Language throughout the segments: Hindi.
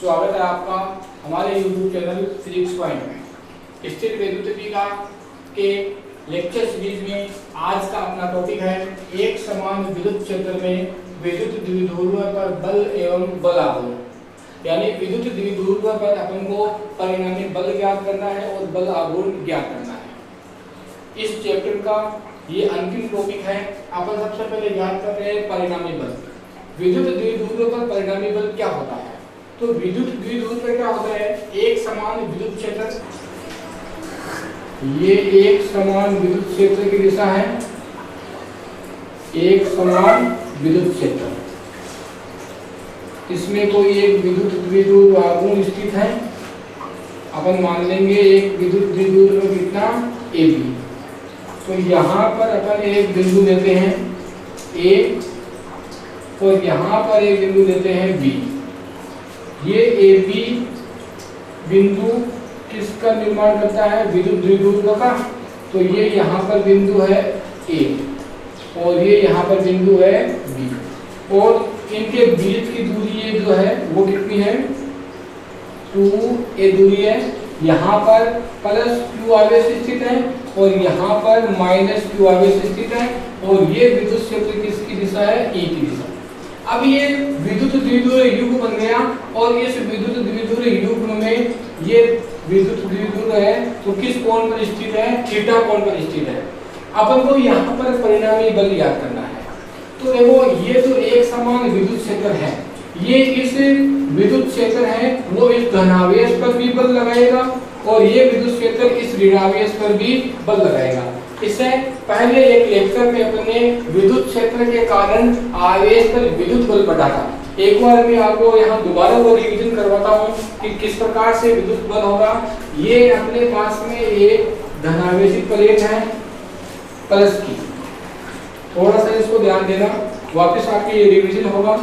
स्वागत है आपका हमारे YouTube चैनल फिजिक्स पॉइंट में। स्थिर वैद्युतिकी के लेक्चर सीरीज में आज का अपना टॉपिक है एक समान विद्युत क्षेत्र में विद्युत द्विध्रुव पर बल एवं बलाघूर्ण। यानी विद्युत द्विध्रुव पर अपन को परिणामी बल ज्ञात करना है और बल आघूर्ण ज्ञात करना है। इस चैप्टर का ये अंतिम टॉपिक है। अपन सबसे पहले ज्ञात कर रहे हैं परिणामी बल। विद्युत द्विध्रुव पर परिणामी बल क्या होता है? तो विद्युत द्विध्रुव पर क्या होता है, एक समान विद्युत क्षेत्र, ये एक समान विद्युत क्षेत्र की दिशा है, एक समान विद्युत क्षेत्र, इसमें कोई एक विद्युत द्विध्रुव आघूर्ण स्थित है। अपन मान लेंगे एक विद्युत द्विध्रुव में कितना AB। तो यहाँ पर अपन एक बिंदु लेते हैं A और यहाँ पर एक बिंदु लेते हैं B। ये AB बिंदु किसका निर्माण करता है? विद्युत द्विध्रुव का। तो ये यहाँ पर बिंदु है A और ये यहाँ पर बिंदु है B और इनके बीच की दूरी ये जो है वो कितनी है? 2a दूरी है। यहाँ पर +q आवेश स्थित है और यहाँ पर -q आवेश स्थित है और ये विद्युत क्षेत्र किसकी दिशा है? E की दिशा। अब ये विद्युत द्विध्रुव युग्म बन गया और इस विद्युत द्विध्रुव युग्म में ये विद्युत द्विध्रुव है तो किस कोण पर स्थित है? थीटा कोण पर स्थित है। अपन को यहाँ पर परिणामी बल याद करना है। तो देखो ये जो एक समान विद्युत क्षेत्र है, ये इस विद्युत क्षेत्र है वो इस धनावेश पर भी बल लगाएगा और ये विद्युत क्षेत्र इस ऋणावेश पर भी बल लगाएगा। इससे पहले एक लेक्चर में अपने विद्युत क्षेत्र के कारण आवेश पर विद्युत बल पढ़ा था। एक बार मैं आपको यहाँ दोबारा वो रिवीजन करवाता हूँ कि किस प्रकार से विद्युत बल होगा। ये अपने पास में एक धनावेशित प्लेट है प्लस की, थोड़ा सा इसको ध्यान देना, वापस आपके ये रिवीजन होगा।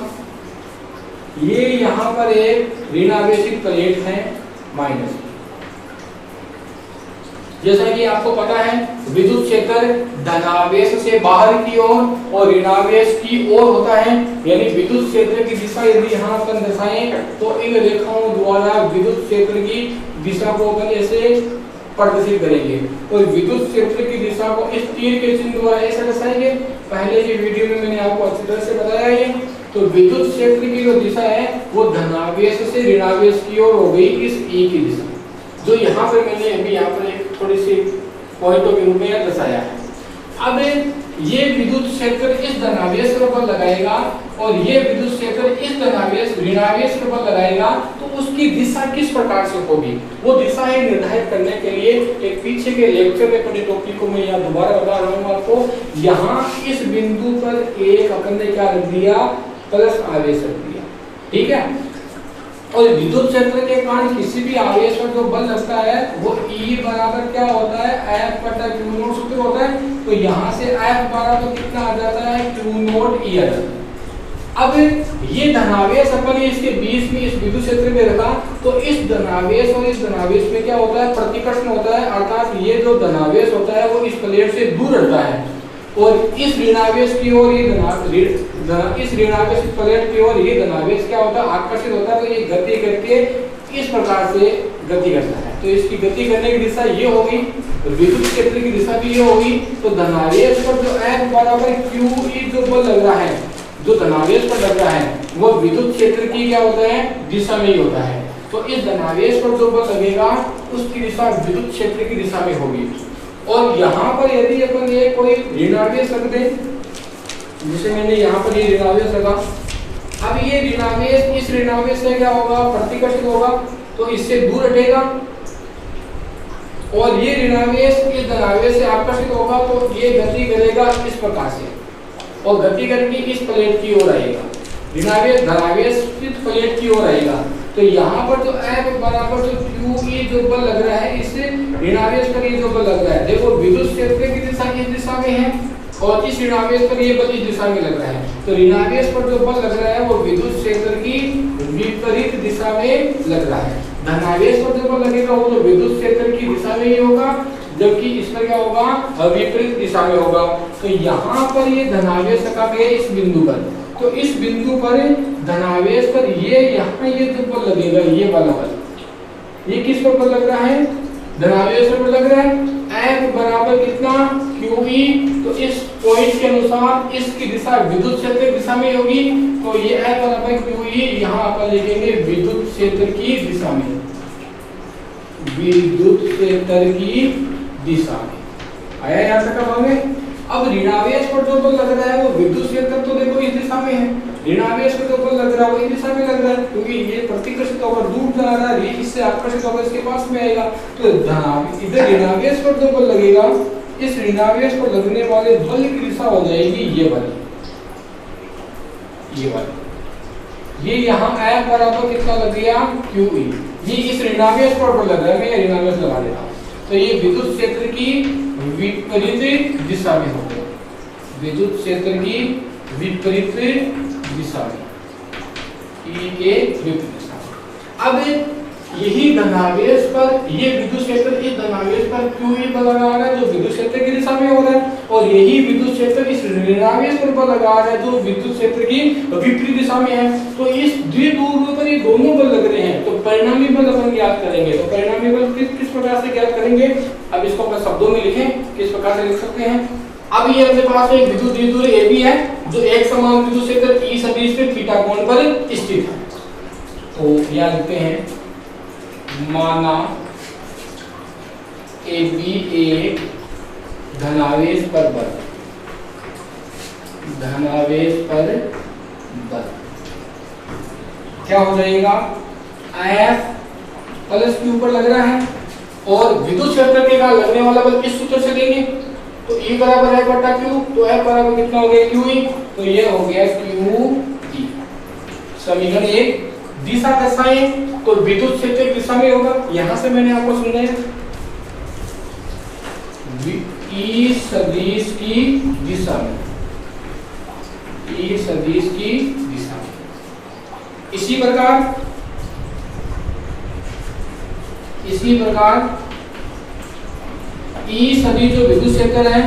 ये यहाँ पर एक ऋणावेशित प्लेट है माइनस। जैसा कि आपको पता है विद्युत क्षेत्र धनावेश से बाहर की ओर और ऋणावेश की ओर होता है। यानी विद्युत क्षेत्र की दिशा यदि यहाँ पर दर्शाएं तो इन रेखाओं द्वारा विद्युत क्षेत्र की दिशा को अपन ऐसे प्रदर्शित करेंगे और विद्युत क्षेत्र की दिशा को इस तीर के चिन्ह द्वारा ऐसे दर्शाएंगे। पहले की वीडियो में मैंने आपको अच्छी तरह से बताया है। तो विद्युत क्षेत्र की जो दिशा है वो धनावेश से ऋणावेश की ओर हो गई, इस E की दिशा, जो यहाँ पर मैंने अभी यहाँ पर एक थोड़ी सी पॉइंटों के रूप में दर्शाया है। अब ये विद्युत क्षेत्र इस धनावेश पर बल लगाएगा और ये विद्युत क्षेत्र इस धनावेश ऋणावेश पर बल लगाएगा, तो उसकी दिशा किस प्रकार से होगी वो दिशा है निर्धारित करने के लिए एक पीछे के लेक्चर में पढ़े टॉपिक को मैं यहाँ दोबारा बता रहा हूँ आपको। यहाँ इस बिंदु पर एक अपन ने क्या रख दिया? प्लस आवेश रख दिया, ठीक है। और विद्युत क्षेत्र के कारण किसी भी आवेश पर जो बल लगता है वो E बराबर क्या होता है? F/Q0 सूत्र होता है। तो यहाँ से F बराबर कितना आ जाता है? Q0 E आ जाता है। अब ये धनावेश अपन इसके बीच में इस विद्युत क्षेत्र में रखा तो इस धनावेश और इस धनावेश में क्या होता है? प्रतिकर्षण होता है, अर्थात ये जो धनावेश होता है वो इस प्लेट से दूर हटता है और इस ऋणावेश की ओर इस ऋणावेश प्लेट की ओर ये धनावेश क्या होता है? आकर्षित होता है। तो ये गति करके इस प्रकार से गति करता है। तो इसकी गति करने की दिशा ये होगी, विद्युत क्षेत्र की दिशा भी ये होगी। तो धनावेश पर जो F बराबर QE जो बल लग रहा है, जो धनावेश पर लग रहा है वो विद्युत क्षेत्र की क्या होता है? दिशा में ही होता है। तो इस धनावेश पर जो बल लगेगा उसकी दिशा विद्युत क्षेत्र की दिशा में होगी। और यहाँ पर यदि अपन ये कोई ऋणावेश रख दें, जिसे मैंने यहाँ पर ये ऋणावेश रखा, अब ये ऋणावेश इस ऋणावेश से क्या होगा? प्रतिकर्षित होगा, तो इससे दूर हटेगा और ये ऋणावेश इस धनावेश से आकर्षित होगा तो ये गति करेगा इस प्रकार से और गति करके इस प्लेट की ओर आएगा। ऋणावेश धनावेश इस प्लेट की ओर आएगा। तो यहाँ पर जो F बराबर जो QE जो बल लग रहा है इस ऋणावेश पर ये जो बल लग रहा है, देखो विद्युत क्षेत्र की दिशा इस दिशा में है और इस ऋणावेश पर ये बल इस दिशा में लग रहा है। तो ऋणावेश पर जो बल लग रहा है वो विद्युत क्षेत्र की विपरीत दिशा में लग रहा है। धनावेश पर जो बल लगेगा वो तो विद्युत क्षेत्र की दिशा में ही होगा, जबकि इसमें क्या होगा, विपरीत दिशा में होगा। तो यहाँ पर ये धनावेश रखा गया इस बिंदु पर, तो इस बिंदु पर धनावेश पर ये यहाँ ये जो बल लगेगा, ये वाला बल, ये किस पर बल लग रहा है, धनावेश पर लग रहा है। F बराबर कितना, QE। तो इस पॉइंट के अनुसार इसकी दिशा विद्युत क्षेत्र की दिशा में होगी, तो ये F बराबर QE यहाँ पर लिखेंगे विद्युत क्षेत्र की दिशा में, विद्युत क्षेत्र की दिशा में। आया यहाँ तक हमें। अब ऋणावेश पर जो बल लग रहा है वो विद्युत क्षेत्र तो देखो इस दिशा में है, ऋणावेश पर जो बल लग रहा है वो इस दिशा में लग रहा है, क्योंकि ये प्रतिकर्षित होकर दूर जा रहा है, इससे आकर्षित होकर इसके पास में आएगा। तो इधर ऋणावेश पर जो बल लगेगा, इस ऋणावेश पर लगने वाले बल की दिशा हो जाएगी ये वाली, ये वाली। ये यहाँ F बराबर कितना लग गया, QE। ये इस ऋणावेश पर बल लग रहा है, मैं ऋणावेश लगा देता हूँ। तो ये विद्युत क्षेत्र की विपरीत दिशा में होगा, विद्युत क्षेत्र की विपरीत दिशा में, E के विपरीत दिशा में। अब यही धनावेश पर ये विद्युत क्षेत्र इस धनावेश पर QE बल लगा रहा है जो विद्युत क्षेत्र की दिशा में हो रहा है, और यही विद्युत क्षेत्र इस ऋणावेश पर बल लगा रहा है जो विद्युत क्षेत्र की विपरीत दिशा में है। तो इस द्विध्रुव पर ये दोनों बल लग रहे हैं, तो परिणामी बल अपन ज्ञात करेंगे। तो परिणामी बल किस प्रकार से ज्ञात करेंगे, अब इसको अपन शब्दों में लिखें, किस प्रकार से लिख सकते हैं। अब ये अपने पास एक विद्युत द्विध्रुव AB है जो एक समान विद्युत क्षेत्र E सदिश पे थीटा कोण पर स्थित है। तो यहाँ लिखते हैं, माना AB एक धनावेश पर बल, धनावेश पर बल क्या हो जाएगा, F प्लस Q पर लग रहा है, और विद्युत क्षेत्र के कारण लगने वाला बल इस सूत्र से लेंगे, तो E बराबर है बटा Q, तो F बराबर कितना हो गया, QE। तो ये हो गया QE। समीकरण 1। दिशा दर्शाएं, तो विद्युत क्षेत्र की दिशा में होगा, यहां से मैंने आपको समझाया E सदिश की दिशा में, E सदिश की दिशा में। इसी प्रकार E सदिश जो विद्युत क्षेत्र है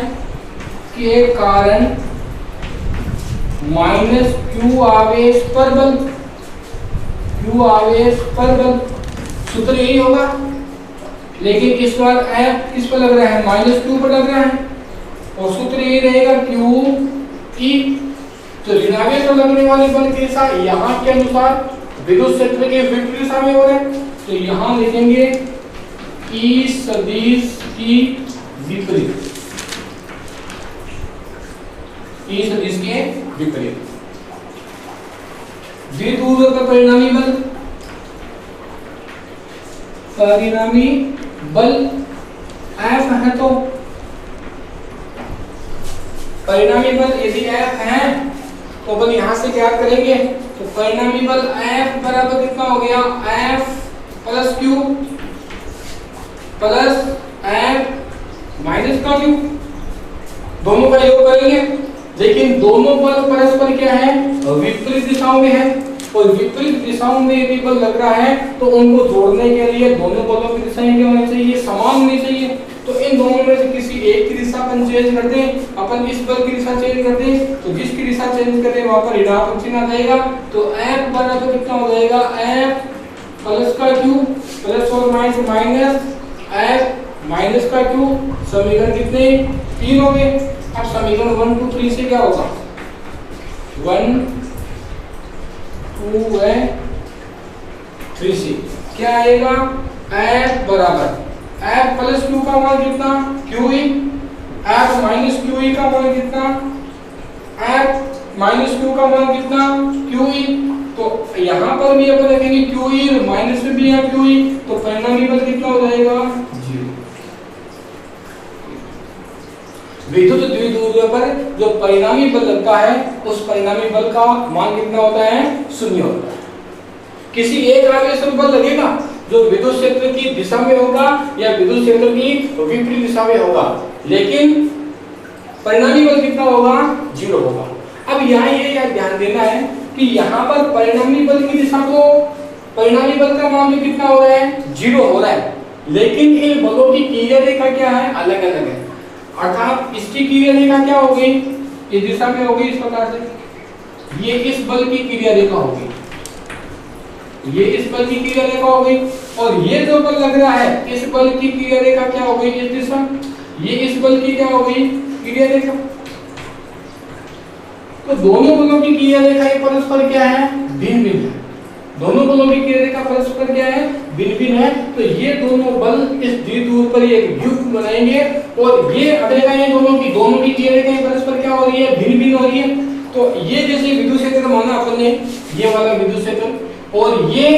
के कारण माइनस Q आवेश पर बल, Q आवेश पर बल सूत्र यही होगा, लेकिन इस बार F किस पर लग रहा है, माइनस Q पर लग रहा है, और सूत्र यही रहेगा QE। तो ऋणावेश पर लगने वाले बल की दिशा यहाँ के अनुसार विद्युत क्षेत्र के विपरीत दिशा में हो रहा है, तो यहाँ लिखेंगे E सदिश की विपरीत, E सदिश के विपरीत। द्विध्रुव का परिणामी बल F है, तो परिणामी बल यदि F है तो बल यहां से क्या करेंगे, तो परिणामी बल F बराबर कितना हो गया, F plus Q plus F minus का Q, दोनों का योग करेंगे। लेकिन दोनों बल परस्पर क्या है, विपरीत दिशाओं में है, और विपरीत दिशाओं में यदि बल लग रहा है तो उनको जोड़ने के लिए दोनों बलों की दिशाएं क्या होनी चाहिए, समान होनी चाहिए। तो इन दोनों में से किसी एक की दिशा अपन चेंज कर दें, अपन इस बल की दिशा चेंज कर दें, तो जिसकी दिशा चेंज करें वहां पर ऋणात्मक चिन्ह आ जाएगा। तो F बराबर कितना हो जाएगा, F प्लस का Q प्लस और माइनस F माइनस का Q। समीकरण कितने, 3 हो गए। अब समीकरण 1 2 3 से क्या होगा, 1 2 है 3 से क्या आएगा, F बराबर F प्लस Q का मान कितना, QE, F माइनस QE का मान कितना, F माइनस Q का मान कितना, QE। तो यहाँ पर भी अपन रखेंगे QE, माइनस में भी है QE, तो परिणामी बल कितना हो जाएगा, 0। विद्युत द्विध्रुव पर जो परिणामी बल लगता है उस परिणामी बल का मान कितना होता है, 0 होता है। किसी एक आवेश पर बल लगेगा जो विद्युत क्षेत्र की दिशा में होगा या विद्युत क्षेत्र की विपरीत दिशा में होगा, लेकिन परिणामी बल कितना होगा, 0 होगा। अब यहाँ ये ध्यान देना है कि यहाँ पर परिणामी बल की दिशा को, परिणामी बल का मान कितना हो रहा है, 0 हो रहा है, लेकिन इन बलों की क्रिया रेखा क्या है, अलग अलग है। अर्थात इसकी क्रिया रेखा क्या हो गई, इस दिशा में होगी इस प्रकार से, ये इस बल की क्रिया रेखा होगी, ये इस बल की क्रिया रेखा हो गई, और ये जो बल लग रहा है इस बल की क्रिया रेखा क्या हो गई, इस दिशा, ये इस बल की क्या हो गई, क्रिया रेखा। तो दोनों बलों की क्रिया रेखा परस्पर क्या है, भिन्न भिन्न है। दोनों बलों की क्रिया रेखा परस्पर क्या है, भिन्न भिन्न है। तो ये दोनों बल इस द्विध्रुव पर एक युग्म बनाएंगे, और ये अगेगा ये दोनों की क्रिया रेखा परस्पर क्या हो रही है, भिन्न भिन्न हो रही है। तो ये जैसे विद्युत क्षेत्र माना अपन ने, ये वाला विद्युत क्षेत्र, और ये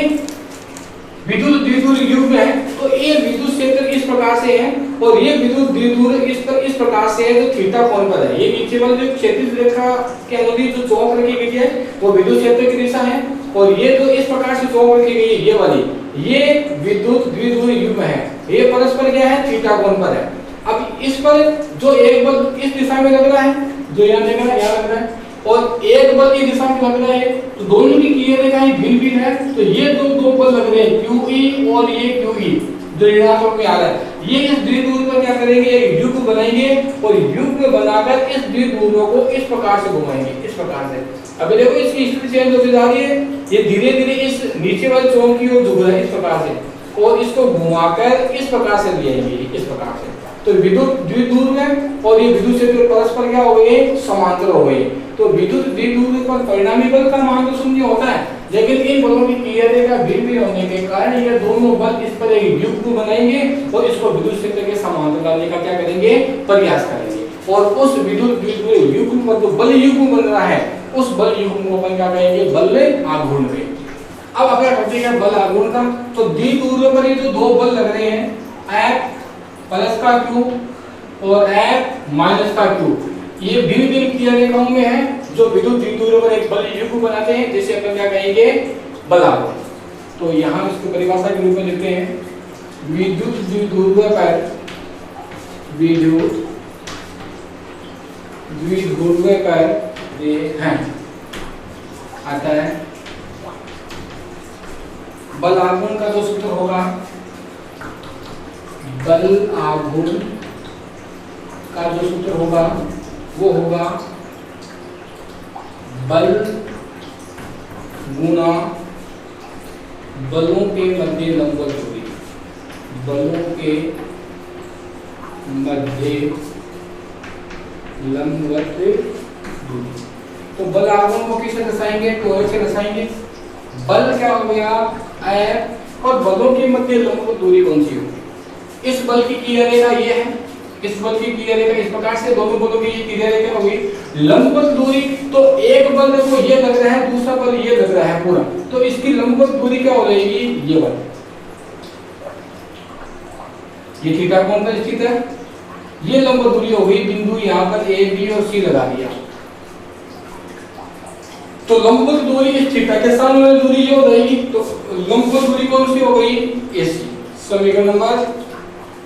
विद्युत द्विध्रुव युग्म है, तो ये विद्युत क्षेत्र इस प्रकार से है, और ये विद्युत द्विध्रुव इस प्रकार से है जो थीटा कोण पर है। ये नीचे वाली जो क्षैतिज रेखा के अनुदिश जो चौक रखी गई है वो विद्युत क्षेत्र की दिशा है, और ये जो इस प्रकार से चौक रखी गई है ये वाली, ये विद्युत द्विध्रुव युग्म है। ये परस्पर क्या है, थीटा कोण पर है। अब इस पर जो एक बल इस दिशा में लग रहा है, जो यहाँ लग रहा है, यहाँ लग रहा है, और एक बल की दिशा में लग रहा है, तो दोनों की क्रिया रेखाएं भिन्न भिन्न है। तो ये दो बल लग रहे हैं, QE और ये QE जो ऋणात्मक में आ रहा है, ये इस द्विध्रुव पर क्या करेंगे, एक युग्म बनाएंगे, और युग्म बनाकर इस द्विध्रुव को इस प्रकार से घुमाएंगे, इस प्रकार से। अभी देखो इसकी स्थिति चेंज होती जा रही है, ये धीरे धीरे इस नीचे वाले चौक की ओर झुक रहा है इस प्रकार से, और इसको घुमाकर इस प्रकार से ले आएंगे, इस प्रकार से। तो विद्युत द्विध्रुव में और ये विद्युत क्षेत्र परस्पर क्या हो गए, समांतर हो गए। तो विद्युत द्विध्रुव पर परिणामी बल का मान तो शून्य होता है, लेकिन इन बलों की क्रिया रेखा भिन्न भिन्न होने के कारण ये दोनों बल इस पर एक युग्म बनाएंगे, और इसको विद्युत क्षेत्र के समांतर लाने का क्या करेंगे, प्रयास करेंगे। और उस विद्युत द्विध्रुव युग्म पर जो बल युग्म बन रहा है, उस बल युग्म को अपन क्या कहेंगे, बल आघूर्ण। अब अगर करते हैं बल आघूर्ण का, तो द्विध्रुव पर ये जो दो बल लग रहे हैं, F प्लस का Q और F माइनस का Q, ये भिन्न भिन्न क्रिया रेखाओं में है, जो विद्युत द्विध्रुव पर एक बल युग्म बनाते हैं, जिसे अपन क्या कहेंगे, बल आघूर्ण। तो यहाँ इसको परिभाषा के रूप में लिखते हैं, विद्युत द्विध्रुव पर ये है आता है बल आघूर्ण का जो सूत्र होगा, बल आघूर्ण का जो सूत्र होगा वो होगा बल गुना बलों के मध्य लंबवत दूरी, बलों के मध्य लंबवत दूरी। तो बल आघूर्ण को किससे दर्शाएंगे, टोरक से दर्शाएंगे। बल क्या हो गया, F, और बलों के मध्य लंबवत दूरी कौन सी होगी, इस बल की क्रिया रेखा ये है, इस बल की क्रिया रेखा इस प्रकार से, दोनों बलों की क्रिया रेखा होगी। लंबवत दूरी, तो एक बल देखो ये लग रहा है, दूसरा बल ये लग रहा है पूरा, तो इसकी लंबवत दूरी क्या हो जाएगी, ये बल, ये थीटा कोण पर स्थित है, ये लंबवत दूरी हो गई। बिंदु यहाँ पर A, B और C लगा दिया, तो लंबवत दूरी इस थीटा के सामने वाली दूरी ये हो जाएगी। तो लंबवत दूरी कौन सी हो गई, AC, समीकरण नंबर,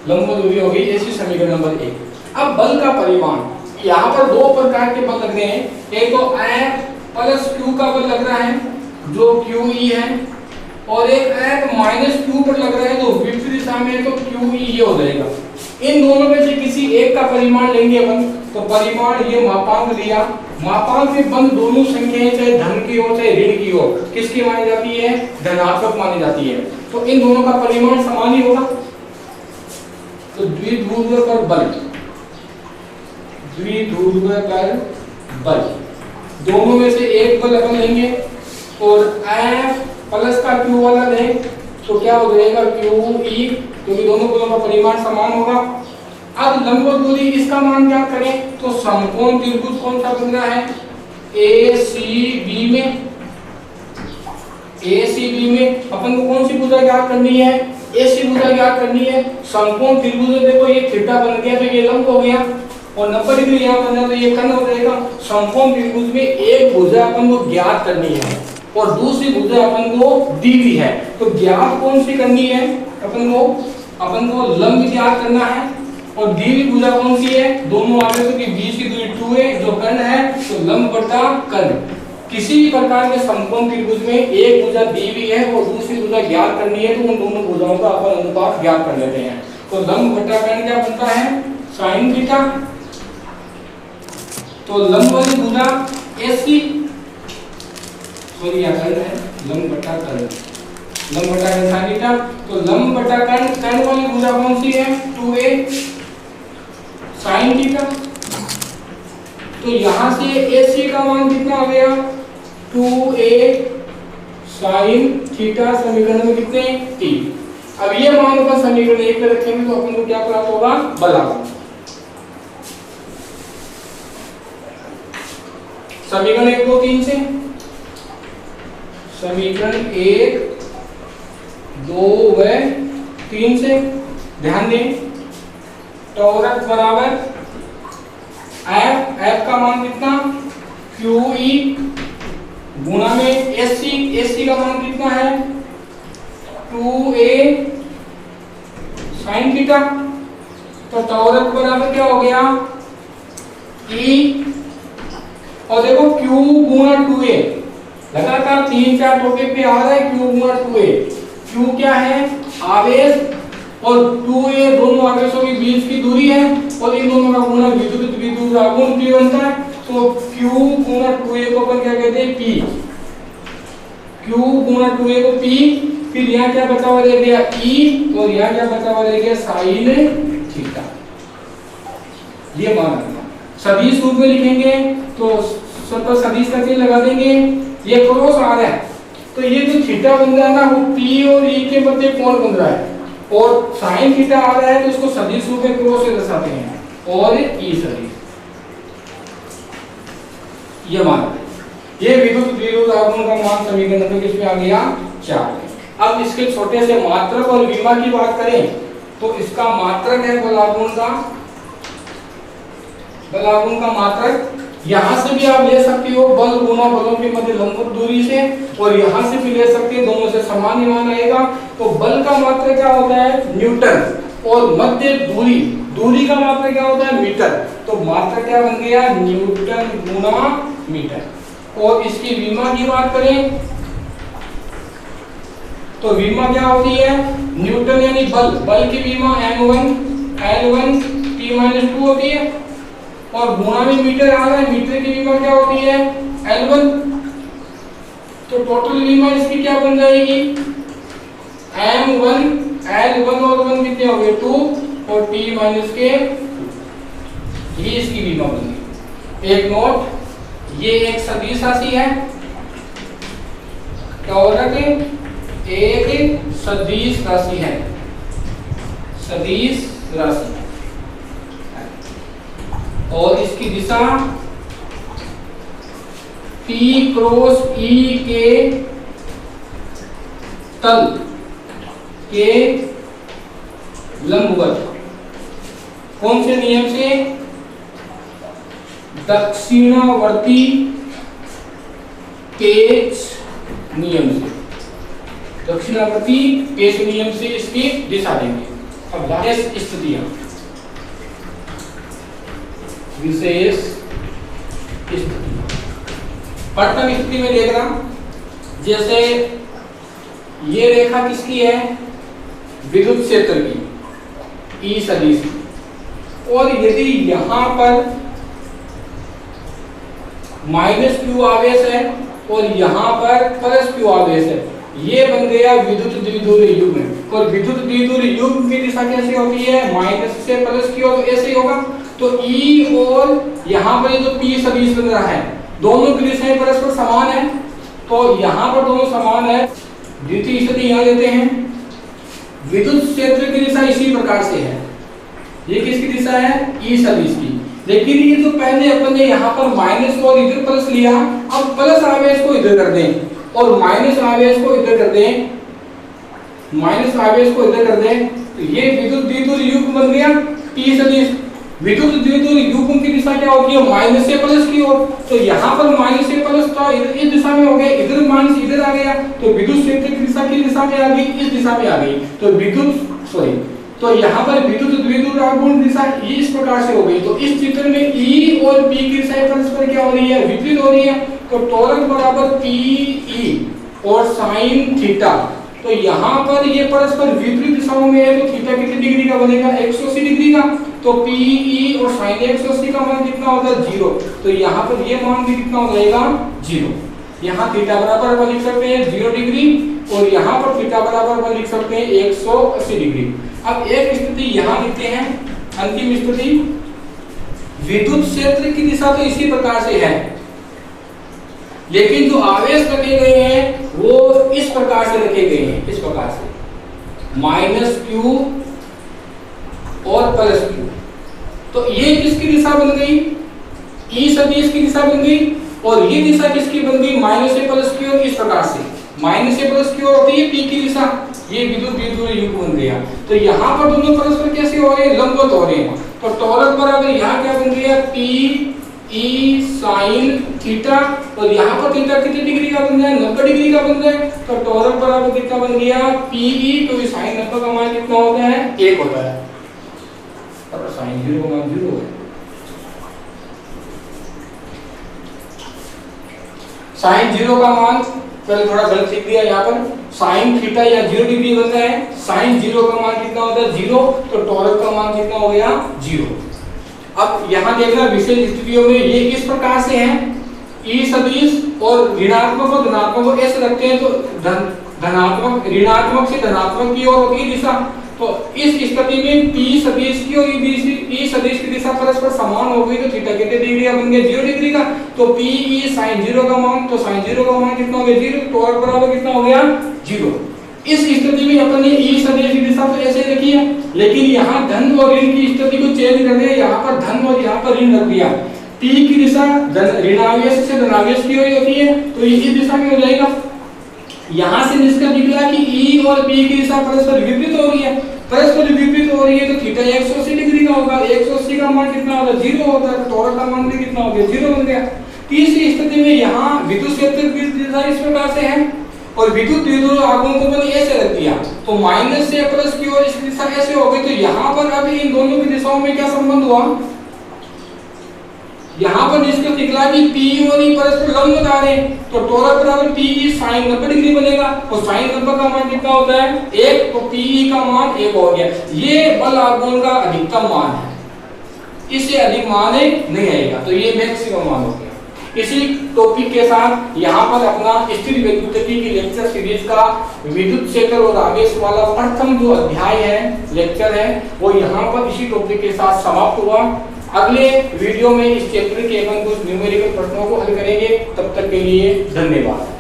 लंबवत दूरी हो गई AC, समीकरण नंबर 1। अब बल का परिमाण, यहाँ पर दो प्रकार के बल लग रहे हैं, एक तो F प्लस Q का बल लग रहा है जो QE है, और एक F माइनस Q पर लग रहा है जो विपरीत दिशा में है, तो QE ये हो जाएगा। इन दोनों में से किसी एक का परिमाण लेंगे अपन, तो परिमाण ये मापांक लिया, मापांक में बंद दोनों संख्याएं चाहे धन की हो चाहे ऋण की हो, किसकी मानी जाती है, धनात्मक मानी जाती है। तो इन दोनों का परिमाण समान ही होगा। तो द्विध्रुव पर बल, द्विध्रुव पर बल, दोनों में से एक बल अपन लेंगे, और F प्लस का Q वाला लें, तो क्या हो जाएगा, QE, क्योंकि दोनों बलों का परिमाण समान होगा। अब लंबवत दूरी, इसका मान क्या करें, तो समकोण त्रिभुज कौन सा बन रहा है, ACB में, ACB में अपन को कौन सी भुजा ज्ञात करनी है, AC भुजा ज्ञात करनी है। समकोण त्रिभुज में देखो ये थीटा बन गया, तो ये लंब हो गया, और 90 डिग्री यहाँ बन जाए तो ये कर्ण हो जाएगा। समकोण त्रिभुज में एक भुजा अपन को ज्ञात करनी है, और दूसरी भुजा अपन को दी हुई है, तो ज्ञात कौन सी करनी है, अपन को लंब ज्ञात करना है, और दी हुई भुजा कौन सी है, दोनों आगे के बीच की दूरी 2 है, जो कर्ण है, तो लंब बटा कर्ण, किसी भी प्रकार के समकोण त्रिभुज में एक भुजा दी हुई है और दूसरी भुजा ज्ञात करनी है तो उन दोनों भुजाओं का अपन अनुपात ज्ञात कर लेते हैं। तो लंब बटा कर्ण क्या बनता है, साइन थीटा। तो लंब वाली भुजा AC, सॉरी यहाँ कर्ण है, लंब बटा कर्ण, लंब बटा कर्ण साइन थीटा। तो लंब बटा कर्ण, कर्ण वाली भुजा कौन सी है, 2A साइन थीटा। तो यहां से AC का मान कितना आ गया, 2A साइन थीटा, समीकरण में कितने T। अब ये मान अपन समीकरण 1 में रखेंगे तो अपन को क्या प्राप्त होगा, बल। समीकरण 1 2 3 से, समीकरण 1 2 व 3 से ध्यान दें, टॉरक बराबर F का मान कितना, QE गुणा में AC का मान कितना है, 2A साइन थीटा। तो टॉरक बराबर क्या हो गया, E, और देखो Q गुणा 2A, लगातार 3-4 टोके पे आ रहा है, Q गुणा 2A। Q क्या है, आवेश, और 2A दोनों आवेशों के बीच की दूरी है, और इन दोनों का गुणा विद्युत द्विध्रुव आघूर्ण P बनता है। तो Q गुणा 2A को अपन क्या कहते हैं, P। Q गुणा 2A को P, फिर यहाँ क्या बचा हुआ रह गया, E, और यहाँ क्या बचा हुआ रह गया, साइन थीटा। ये मान सदिश रूप में लिखेंगे तो सब पर सदिश का चिन्ह लगा देंगे, ये क्रॉस आ रहा है तो ये जो थीटा बन रहा है ना वो P और E के मध्य कोण बन रहा है, और साइन थीटा आ रहा है तो इसको सदिश रूप में क्रॉस से दर्शाते हैं, और E सदिश। ये मान ये विद्युत द्विध्रुव आघूर्ण का मान समीकरण में किसमें आ गया, 4। अब इसके छोटे से मात्रक और विमा की बात करें तो इसका मात्रक है बलाघूर्ण का, बलाघूर्ण का मात्रक। यहां से भी आप ले सकते हो बल गुना बलों के मध्य लंबवत दूरी से, और यहां से भी ले सकते हैं, दोनों से समान ही मान आएगा। तो बल का मात्रक क्या होता है, न्यूटन, और मध्य दूरी, दूरी का मात्रक क्या होता है, मीटर। तो मात्रक क्या बन गया, न्यूटन गुना मीटर। और इसकी विमा की बात करें तो विमा क्या होती है, न्यूटन यानी बल, बल की विमा m1 L1 T-2 होती है, और गुणा में मीटर आ रहा है, मीटर की विमा क्या होती है, L1। तो टोटल विमा इसकी क्या बन जाएगी, m1 L1 और 1 कितने हो गए, 2, और T-के, ये इसकी विमा बनेगी। एक नोट, ये एक सदिश राशि है, टॉरक एक सदिश राशि है, सदिश राशि, और इसकी दिशा P क्रॉस E के तल के लंबवत, कौन से नियम से, दक्षिणावर्ती पेच नियम से, दक्षिणावर्ती पेच नियम से इसकी दिशा देंगे। अब विशेष स्थितियां, विशेष स्थिति, प्रथम स्थिति में देखना, जैसे ये रेखा किसकी है, विद्युत क्षेत्र की, E सदिश, और यदि यहां पर -q आवेश है और यहाँ पर +q आवेश है, ये बन गया विद्युत द्विध्रुवीय युग्म। और विद्युत द्विध्रुवीय युग्म की दिशा कैसे होती है, माइनस से प्लस की ओर, ऐसे ही होगा। तो E और यहाँ पर ये जो P सदिश बन रहा है, दोनों की दिशाएं परस्पर समान है, तो यहाँ पर दोनों समान है। द्वितीय स्थिति यहाँ देते हैं, विद्युत क्षेत्र की दिशा इसी प्रकार से है, ये किसकी दिशा है, E सदिश की। लेकिन ये तो पहले अपन ने यहाँ पर माइनस और इधर प्लस लिया, अब प्लस आवेश को इधर कर दें और माइनस आवेश को इधर कर दें, माइनस आवेश को इधर कर दें, तो ये विद्युत द्विध्रुवीय युग्म बन गया T सदिश। विद्युत द्विध्रुवीय युग्म की दिशा क्या होती है, माइनस से प्लस की ओर। तो यहाँ पर माइनस से प्लस था, इस दिशा में हो गया, इधर माइनस इधर आ गया, तो विद्युत क्षेत्र की दिशा किस दिशा में आ गई, इस दिशा में आ गई। तो तो यहाँ पर विद्युत द्विध्रुव आघूर्ण दिशा इस प्रकार से हो गई। तो इस चित्र में E और P की दिशाएं परस्पर क्या हो रही है, विपरीत हो रही है। तो टॉरक बराबर पीई और साइन थीटा। तो यहाँ पर ये परस्पर विपरीत दिशाओं में है, तो थीटा कितने डिग्री का बनेगा, 180 डिग्री का। तो पीई और साइन 180 का मान कितना होता है, 0। तो यहाँ पर ये मान भी कितना हो जाएगा, 0। यहाँ थीटा बराबर अपन लिख सकते हैं 0 डिग्री और यहाँ पर थीटा बराबर अपन लिख सकते हैं 180 डिग्री। अब एक स्थिति यहाँ लिखते हैं, अंतिम स्थिति, विद्युत क्षेत्र की दिशा तो इसी प्रकार से है, लेकिन जो आवेश रखे गए हैं वो इस प्रकार से रखे गए हैं, इस प्रकार से -q और +q। तो ये किसकी दिशा बन गई, E सदिश की दिशा बन गई, और ये दिशा किसकी बन गई, -a+q। इस प्रकार से -a+q होती है P की दिशा, ये विद्युत द्विध्रुव युग्म बन गया। तो यहाँ पर दोनों परस्पर कैसे हो रहे हैं, लंबवत हो रहे हैं। तो टॉरक बराबर यहाँ क्या बन गया, पी साइन थीटा, और यहाँ पर थीटा कितने डिग्री का बन जाए, 90 डिग्री का बन जाए। तो टॉरक बराबर कितना बन गया, पीई, तो साइन 90 का मान कितना होता है, 1 होता है। और साइन 0 का मान 0 है। साइन 0 का मान पहले थोड़ा गलत लिख दिया, यहाँ पर साइन थीटा या 0 डिग्री बनता है, साइन 0 का मान कितना होता है, 0। तो टॉरक का मान कितना हो गया, 0। अब यहाँ देखना विशेष स्थितियों में ये इस प्रकार से है, E सदिश और ऋणात्मक और धनात्मक को ऐसे रखते हैं, तो धनात्मक ऋणात्मक से धनात्मक की ओर होगी दिशा। तो इस स्थिति में P सदिश की और E सदिश की दिशा परस्पर समान हो गई, तो थीटा कितने डिग्री का बन गया, 0 डिग्री का। तो PE sin 0 का मान, तो sin 0 का मान कितना हो गया, 0। टॉरक बराबर कितना हो गया, 0। इस स्थिति में अपन ने E सदिश की दिशा तो ऐसे रखी है, लेकिन यहाँ धन और ऋण की स्थिति को चेंज कर दिया, यहाँ पर धन और यहाँ पर ऋण रख दिया। P की दिशा ऋणावेश से धनावेश की ओर होती है, तो इसी दिशा में हो जाएगा। यहाँ से निष्कर्ष निकला कि E और P की दिशा परस्पर विपरीत हो रही है, परस्पर विपरीत हो रही है, तो थीटा 180 डिग्री का होगा। 180 का मान कितना होगा, 0 होता है। तो टॉरक का मान भी कितना हो गया, 0 बन गया। तीसरी स्थिति में यहाँ विद्युत क्षेत्र की दिशा इस प्रकार से है और विद्युत द्विध्रुव आगमन को मैंने ऐसे रख दिया, तो माइनस से प्लस की ओर इसकी दिशा ऐसे हो गई। तो यहाँ पर अभी इन दोनों की दिशाओं में क्या संबंध हुआ, यहाँ पर निष्कर्ष निकला कि P और E परस्पर लंबवत आ रहे हैं, तो टॉरक बराबर PE sin 90 डिग्री बनेगा, और sin 90 का मान कितना होता है, 1। तो PE का मान 1 हो गया। ये बल आगमन का अधिकतम मान है, इससे अधिक मान नहीं आएगा, तो ये मैक्सिमम मान हो गया। इसी टॉपिक के साथ यहाँ पर अपना स्थिर वैद्युतिकी की लेक्चर सीरीज का विद्युत क्षेत्र और आवेश वाला प्रथम जो अध्याय है, लेक्चर है, वो यहाँ पर इसी टॉपिक के साथ समाप्त हुआ। अगले वीडियो में इस चैप्टर के अपन कुछ न्यूमेरिकल प्रश्नों को हल करेंगे। तब तक के लिए धन्यवाद।